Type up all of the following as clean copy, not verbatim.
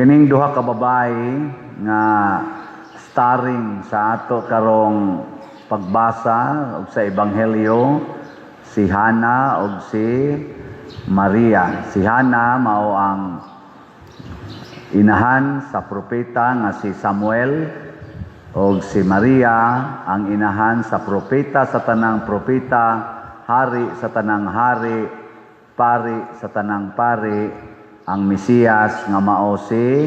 Kining duha ka babae nga starring sa ato karong pagbasa og sa ebanghelyo, si Hana ug si Maria. Si Hana mao ang inahan sa propeta nga si Samuel, ug si Maria ang inahan sa propeta sa tanang propeta, hari sa tanang hari, pari sa tanang pari, ang Mesiyas nga mao si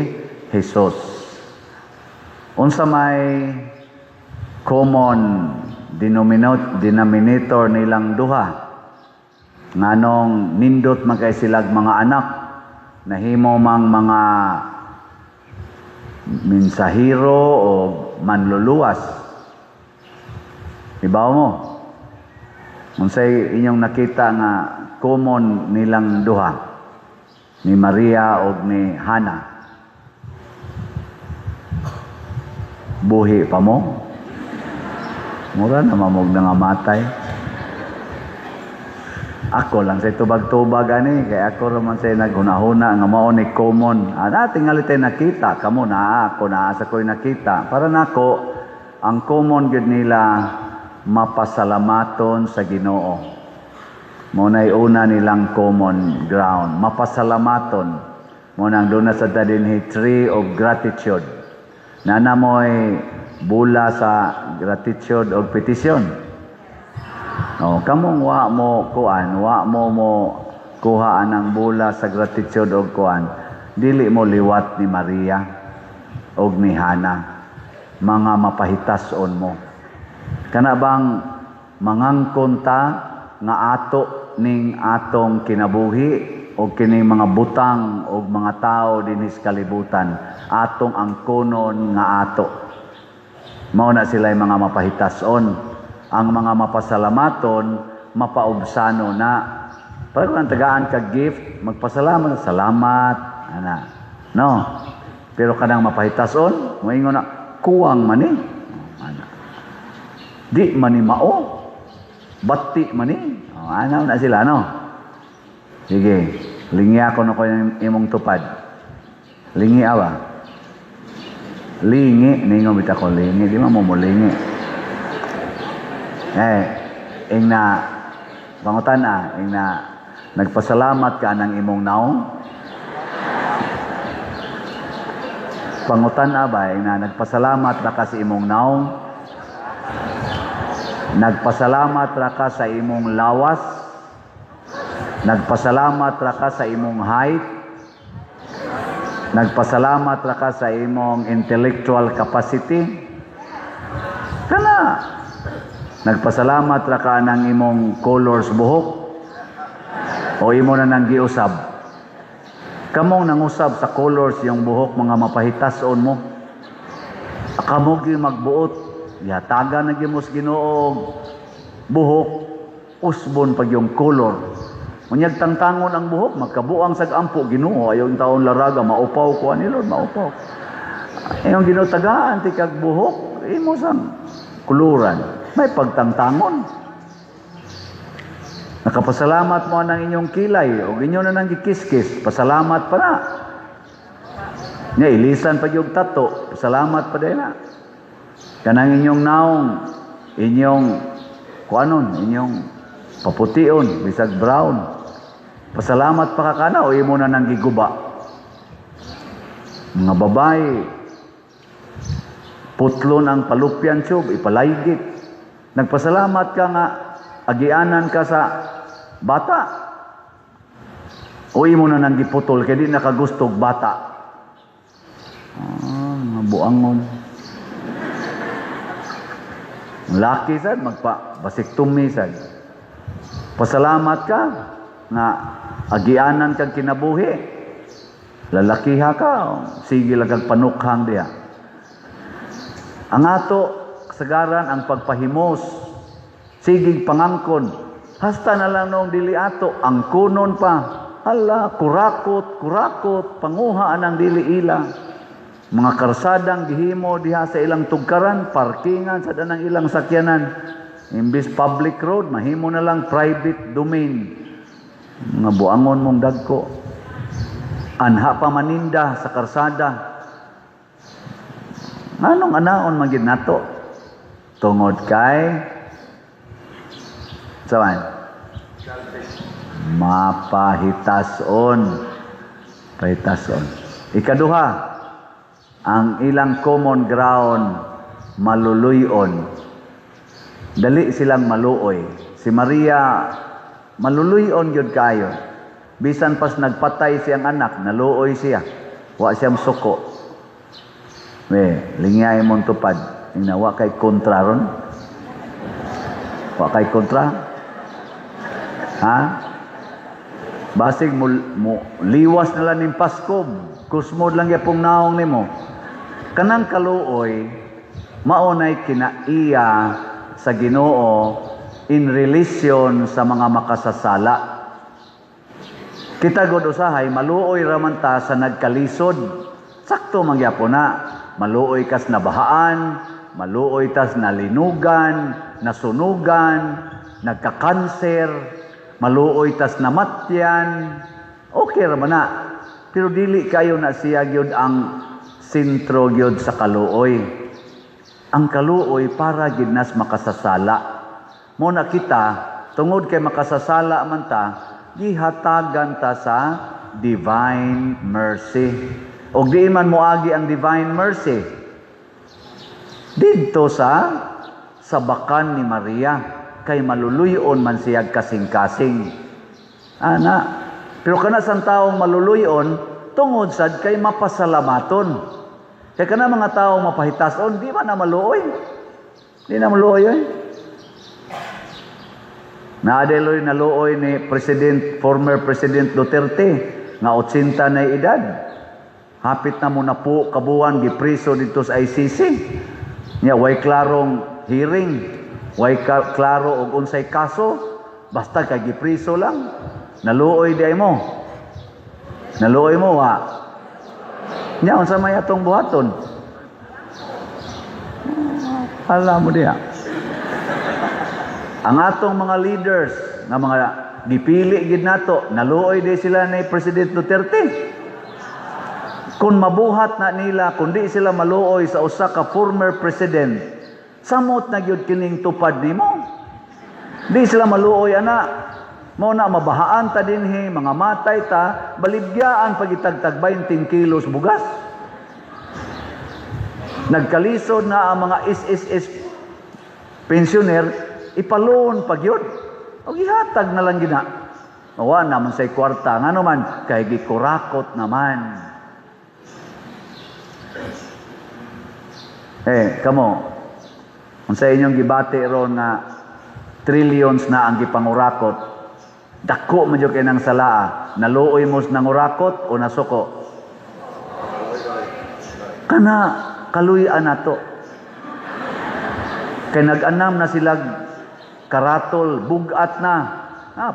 Jesus. Unsa may common denominator nilang duha? Nganong nindot man kay silag mga anak, nahimo mang mga mensahero o manluluwas. Ibaw mo, unsay inyong nakita nga common nilang duha, ni Maria o ni Hana? Buhi pa mo? Mura na mamog na nga matay. Ako lang sa tubag-tubag ani, kay ako raman sa naghunahuna nga mao ni common. Tingali tayo nakita, kamo na ako na sa ko'y nakita. Para nako, ang common gyud nila mapasalamaton sa Ginoo. Mo na'y una nilang common ground, mapasalamaton. Mo nang doon na sa dadinhi tree of gratitude. Nana mo'y bula sa gratitude o petisyon. Kamong wa mo kuan, wa mo kuha anang bula sa gratitude o kuan, dili mo liwat ni Maria o ni Hana, mga mapahitason mo. Kana bang mangangkon ta nga ato ning atong kinabuhi o kining mga butang o mga tao dinhi sa kalibutan, atong angkonon nga ato. Mao na sila'y mga mapahitason. Ang mga mapasalamaton, mapaubsano na. Pag ang tagaan ka gift, magpasalamat, salamat, ana. No. Pero kanang mapahitason, moingon na kuwang mani. Ana. Di mani mao. Bati mani. Ana na sila, no. Sige, lingi ako na ko imong tupad. Lingi awa. Lingi, ningon bita ko lingi, di mo lingi. Ing na pangutan ing na nagpasalamat ka ng imong naong. Pangutan ba ing na nagpasalamat ra ka sa imong naong. Nagpasalamat ra ka sa imong lawas. Nagpasalamat ra ka sa imong height. Nagpasalamat ra ka sa imong intellectual capacity. Kana nagpasalamat ra ka ng imong colors buhok o imo na nang giusab. Kamong nangusab sa colors yung buhok, mga mapahitason mo. Kamo gi magbuot, yataga na gimos Ginoo buhok, usbon pag yung color. Unyag tangtangon ang buhok, magkabuang sag-ampo Ginoo, ayon taon laraga maupaw ko ani Lord, maupaw. Yung Ginoo tagaan ti kag buhok, imo sang kuluran. May pagtangtangon. Nakapasalamat mo ng inyong kilay o inyo na nang gikiskis, pasalamat pa na. Nya ilisan pa yung tato, pasalamat pa din na. Kanang inyong naong, inyong kuanon, inyong papution, bisag brown. Pasalamat pa ka kana o imo na nang giguba. Mga babae, putlon ang palupyan tube, ipalaygit. Nagpasalamat ka nga, agianan ka sa bata. O imo na nang giputol, kaya di nakagustog bata. Mga buangon. Laki sad, magpa-basiktomy sad. Pasalamat ka nga, agianan kang kinabuhi. Lalakiha ka, sige lang kang panukhang diya. Ang ato, kasagaran ang pagpahimos, sigig pangangkon, hasta na lang noong dili ato, ang kunon pa, hala, kurakot, panguha ang dili ila, mga karsadang gihimo diha sa ilang tugkaran, parkingan sa danang ilang sakyanan, imbis public road, mahimo na lang private domain, mga buangon mong dagko. Anha pa maninda sa karsada. Anong anaon magid nato? Tungod kay sawan mapahitason. Pahitason. Ikaduha, ang ilang common ground maluluyon. Dali silang maluoy. Si Maria maluluyon gyud kayo. Bisan pas nagpatay siyang anak, naluoy siya. Wa siyang suko. Lingay mong tupad. Wa kay kontra ron. Wa kay kontra. Ha? Basig mo liwas na lang ning Pasko. Kusmod lang yapong naong nimo. Kanang kaluoy, maunay kinaiya sa Ginoo in relation sa mga makasasala. Kita gud usahay maluoy raman ta sa nagkalisod. Sakto mangyapon na. Maluoy kas nabahaan, maluoy tas nalinugan, nasunugan, nagka-cancer, maluoy tas namatyan. Okay raman na. Pero dili kayo na siya gyud ang sentro gyud sa kaluoy. Ang kaluoy para gid nas makasasala. Mo na kita tungod kay makasasala man ta, gihatagan ta sa divine mercy. Og di man moagi ang divine mercy didto sa bakan ni Maria kay maluluyon man siya kasing-kasing. Ana, pero kana sang taong maluluyon tungod sad kay mapasalamaton. Kay kana mga taong mapahitason di man na maluoy. Di na maluoy. Naadeloy na luoy ni former President Duterte nga 80 na edad. Hapit na muna po kabuan gipriso dito sa ICC. Nya way klarong hearing, way klaro og unsay kaso, basta kay gipriso lang. Naluoy di mo. Naluoy mo wa. Nya unsa may atong buhaton? Alam mo diya. Ang atong mga leaders nga mga dipili gid nato, naluoy di sila ni President Duterte. Kung mabuhat na nila, kundi sila maluoy sa usa ka former president, samot na gyud kining tupad nimo. Di sila maluoy ana. Mao na mabahaan ta dinhi, mga matay ta, baligyaan pagitagtag 20 kilos bugas. Nagkalisod na ang mga SSS pensioner, ipalon pagyod. O gihatag na lang gina. Awa naman say kwarta, ngano man kay gikurakot naman. Kamo, kung sa inyong gibati ron nga trillions na ang gipangurakot, dako man kay nang salaa, naluoy mo nang urakot o nasuko? Kana kaluy-an nato. Kay nag-anam na sila karatol, bugat na.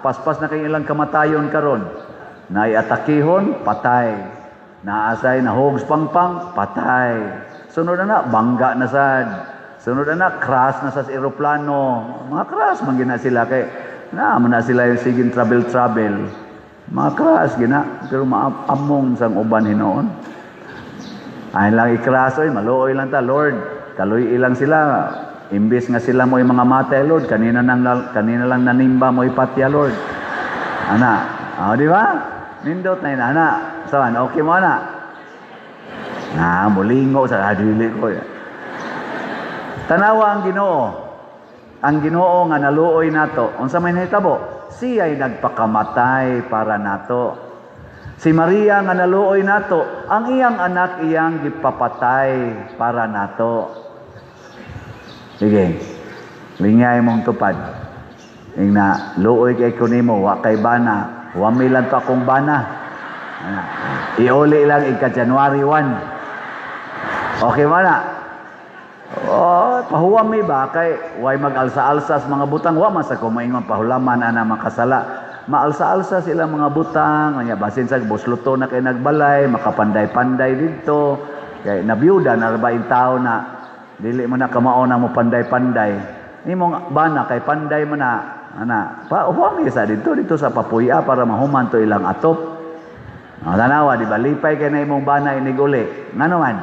Paspas na kay ilang kamatayon karon. Naiatakihon, patay. Naasay na hogs pangpang, patay. Sunod na bangga na sad. Sunod na crash na sa eroplano. Mga crash man gina sila kay man na sila yung sigin travel. Mga crash gina pero maamong sang uban hinoon. Ay lang i-crash oy, maluoy lang ta, Lord. Kaluy ilang sila. Imbis nga sila mo yung mga matay, Lord, kanina lang nanimba mo ipatya, Lord. Ana, di ba? Nindot na yun, ana. Saan? Okay mo, ana? Mulingo sa hadili ko. Tanawa ang Ginoo. Ang Ginoo nga naluoy nato. Unsa may nahitabo? Siya ay nagpakamatay para nato. Si Maria nga naluoy nato, ang iyang anak iyang gipapatay para nato. Sige, lingay mong tupad. Ingna, luoy kay kunimo, wa kay bana. Wami lang to akong bana. Iuli lang ika-January 1. Okay mo na? Pahuwami ba? Kay, way mag-alsa-alsa sa mga butang. Wa man sa kumaingon pahulaman ana makasala. Maalsa-alsa sila mga butang. Basin sa busluto na kay nagbalay, makapanday-panday dito. Kay nabiyuda, narbaing tao na dili mo na kamao na mo panday-panday. Imong bana kay panday mo na. Ana, pa uwami sa dito sa papuya para mahuman to ilang atop. Tanawa, di ba? Lipay kay na imong bana inig uli. Nga naman,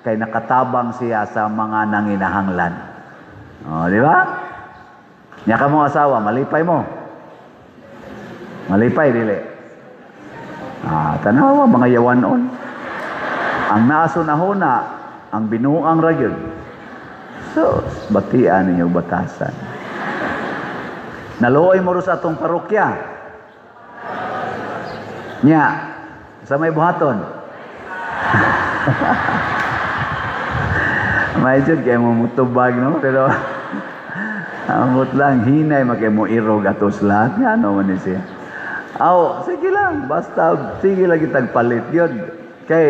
kay nakatabang siya sa mga nanginahanglan. Di ba? Nya ka mo asawa, malipay mo. Malipay, dili. Tanawa, mga yawanon. Ang nasunahuna, ang binuang ragyod. So, batian ninyong batasan. Naluoy mo ro sa atong parokya. Nya, sa may buhaton. May jud kay mo mutubag, no? Pero amot lang hinay makay mo irog atos lahat nga no man siya. Sige lang, basta sige lagi tagpalit yun. Kay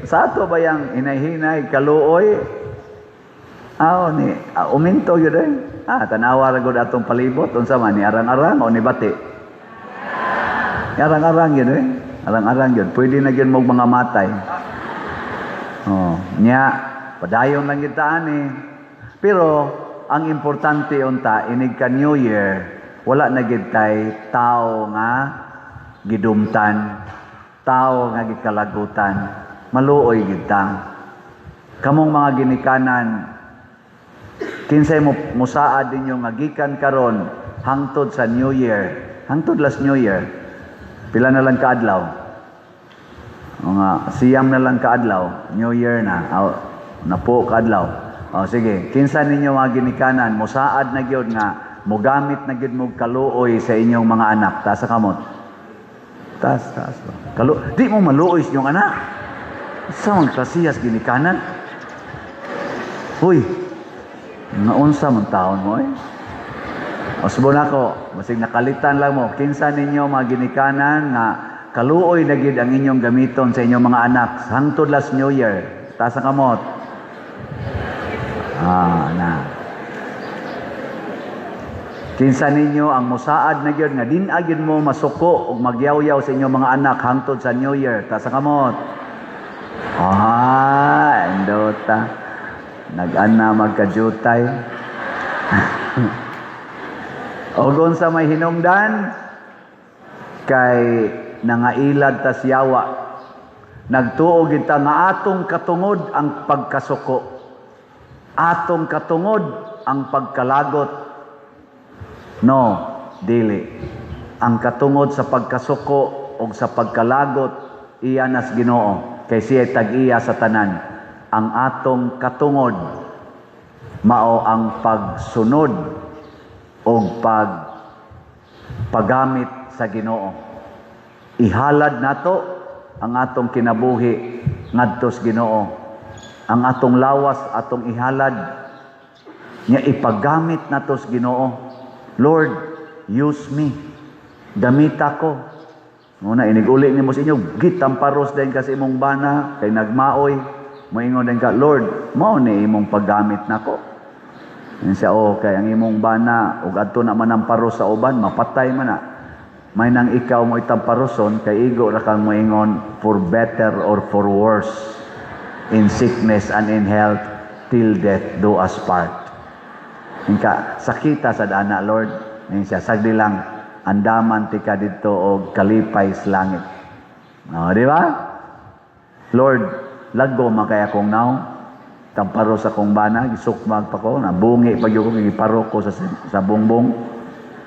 sa ato ba yang hinay-hinay kaluoy? Uminto yun eh. Tanawa ra gud atong palibot unsa man ni arang-arang o ni bati? Arang-arang yun eh. Arang-arang yun. Pwede na yun mong mga matay. Nya, padayon lang yun taan eh. Pero, ang importante unta, inig ka New Year, wala na gid kay tao nga gidumtan, tao nga gikalagutan, maluoy gid ta. Kamong mga ginikanan, kinsay mo musaad ninyo nga gikan karon hangtod sa New Year, hangtod last New Year. Pila na lang kaadlaw? Mga siyam na lang kaadlaw, New Year na. Napo kaadlaw. Sige, kinsa ninyo mga ginikanan, musaad na gyud nga mogamit na gyud mo kaluoy sa inyong mga anak. Taas sa kamot. Taas. Di mo maluoy sa inyong anak. Sa mga klasiyas ginikanan. Huy, naunsa mong taon mo eh. Subon ako, masig nakalitan lang mo, kinsa ninyo mga ginikanan nga kaluoy na gid ang inyong gamiton sa inyong mga anak hangtod last New Year. Taas ang kamot. Kinsa ninyo ang musaad na gyud nga din-agid mo masuko ug magyaw-yaw sa inyong mga anak hangtod sa New Year. Taas ang kamot. Endota. Nag-ana magkajutay. Ogon sa may hinungdan kay nangailad tas yawa. Nagtuo kita nga atong katungod ang pagkasuko. Atong katungod ang pagkalagot. No, dili. Ang katungod sa pagkasuko o sa pagkalagot iya nas Ginoo kay siya tag-iya sa tanan. Ang atong katungod mao ang pagsunod o paggamit sa Ginoo. Ihalad nato ang atong kinabuhi ngadto sa Ginoo. Ang atong lawas atong ihalad nya ipagamit nato sa Ginoo. Lord, use me. Gamita ko. Muna iniguli nimo sa inyo, gitamparos din kasi imong bana kay nagmaoy. Moingon din ka, Lord, mao ni imong paggamit nako. Yan siya, kay ang imong bana ug adto na man ang paros sa uban, mapatay man na. May nang ikaw mo itang paroson, kay igo ra kang moingon for better or for worse, in sickness and in health, till death do us part. Inka, sakita sa dana, Lord. Yan siya, sagdi lang, andaman ti ka dito og kalipay sa langit. Di ba? Lord, laggo makaya kong now, tamparo sa kong bana, gisukmag pa ko, nabungi pag yung iparo ko sa bungbong,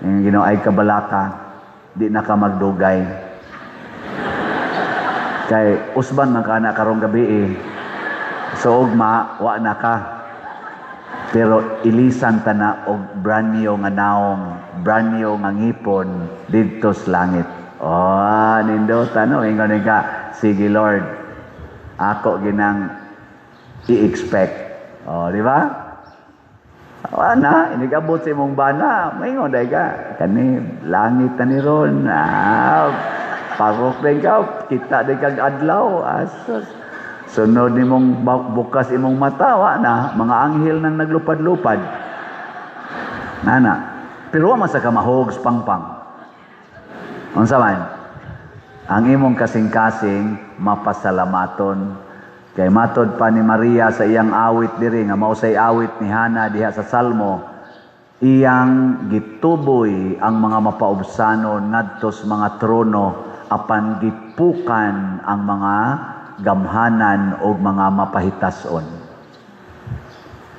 yung ginoay kabalaka, di na ka magdugay. Kay usban man ka na karong gabi so ugma, wa na ka. Pero ilisan ta na og brand new nga naong, brand new nga ngipon didto sa langit. Nindota no, ingon ka, sige Lord, ako ginang i-expect. Di ba? Na, inigabot sa imong bana, maingon day ka, kani langit na ni ron. Parok din ka, kita din kag adlaw. Sunod ni mong bukas imong mata, na, mga anghel nang naglupad-lupad. Nana, pero wa man sa kamahogs pangpang. Unsa man? Ang imong kasing-kasing mapasalamaton. Kay matod pa ni Maria sa iyang awit diri nga mao say awit ni Hana diha sa Salmo, iyang gituboy ang mga mapaubsanon ngadto sa mga trono apan gipukan ang mga gamhanan o mga mapahitason.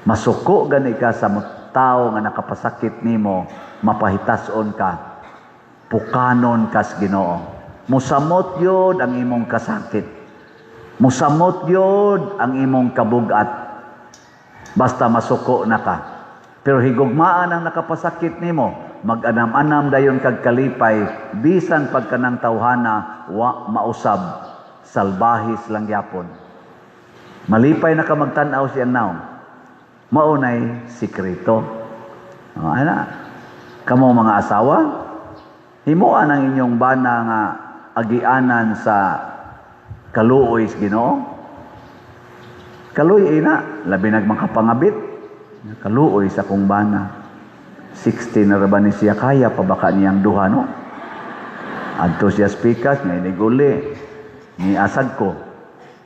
Masuko gani ka sa tao nga nakapasakit nimo, mapahitason ka, pukanon kas Ginoo. Musamot yod ang imong kasakit. Musamot yod ang imong kabugat. Basta masuko na ka. Pero higugmaan ang nakapasakit nimo, mag-anam-anam dayon kag kalipay, bisan pagkanang tawhana wa mausab, salbahis lang yapon. Malipay na ka magtan-aw siya now. Maunay sikreto. Ana, kamo mga asawa, himuan ang inyong bana nga agianan sa kaluoy sa Ginoo. Kaluoy ina, labi nagmakapangabit. Kaluoy sa kong bana. 60 na raban ni siya, kaya pa baka niyang duha, no? Adto siya speakers, nga iniguli. Ni asag ko.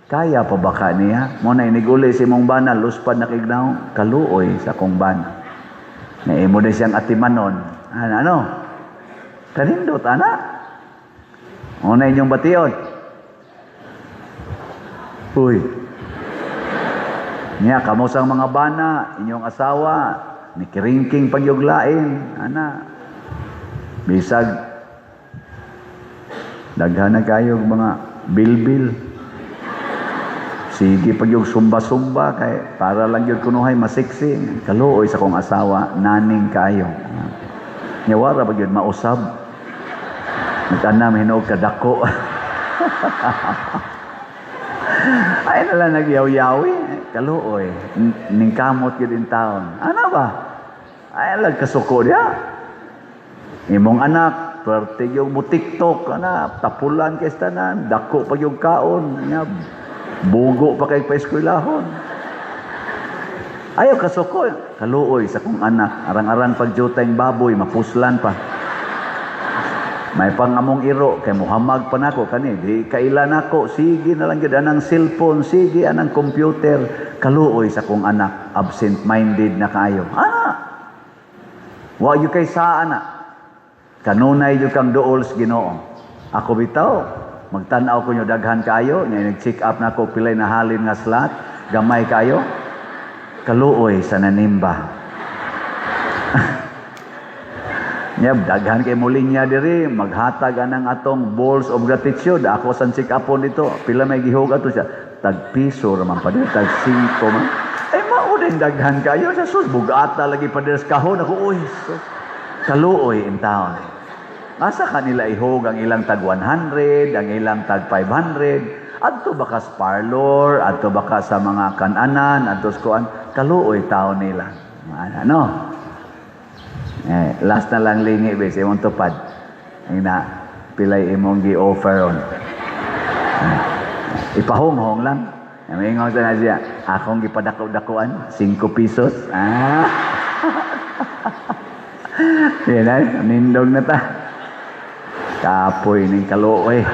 Kaya pa baka niya? Muna iniguli si mong bana, luspad na kignaw, kaluoy sa kong bana. Nga imo din siyang atimanon. Ano? Kanindot, ana? Muna inyong bation. Uy. Niya, kamusang mga bana, inyong asawa, nikiringking pagyuglain, ana. Bisag, daghan na kayo mga bilbil. Sige pagyug sumba-sumba, kay para lang yun kunuhay masiksi. Kaluoy sa kong asawa, naning kayo. Nyawara pag yun mausab. Nagtanam, hinog kadako. Ay nalang nagyaw-yawi. Kaluoy. Ningkamot yun din taon. Ano ba? Ay alag kasuko niya. Imong anak, pwerte yung mo TikTok, anak, tapulan kay tanan, dako pag yung kaon. Bugo pa kay pa-eskwelahon. Ayaw kasuko. Kaluoy sa kong anak. Arang-arang pagjutay baboy, mapuslan pa. May pangamong iro, kay muhamag pa nako kani, di kailan ako, sige na lang yun, anang cellphone, sige, anang computer, kaluoy sa kong anak, absent-minded na kayo. Wa yu kay saan na, kanunay yu kang duol sa Ginoo. Ako bitaw, magtanaw ko nyo daghan kayo, nag-check up na ko, pilay na halin nga slot, gamay kayo, kaluoy sa nanimba. Daghan kay muling niya diri, maghatag anang atong balls of gratitude. Ako san check upon dito, pila may gihog ato siya, tag piso raman pa dito, tag 5 man. Ay maudin daghan kayo sa sus, bugata lagi pa diri sa kahon. Ako, uy, sus, kaluoy in town. Asa kanila ihog ang ilang tag 100, ang ilang tag 500, adto baka sa parlor, adto baka sa mga kananan, adto sa kuan, kaluoy taon nila. Ano? Last na lang lingi, bes, imong tupad. Ay na, pilay imong gi-offer on. Ipahong-hong lang. Maingon sa na siya, akong gipadako-dakuan, 5 pesos. Yan ay, nindog na ta. Kapoy ng kaluoy.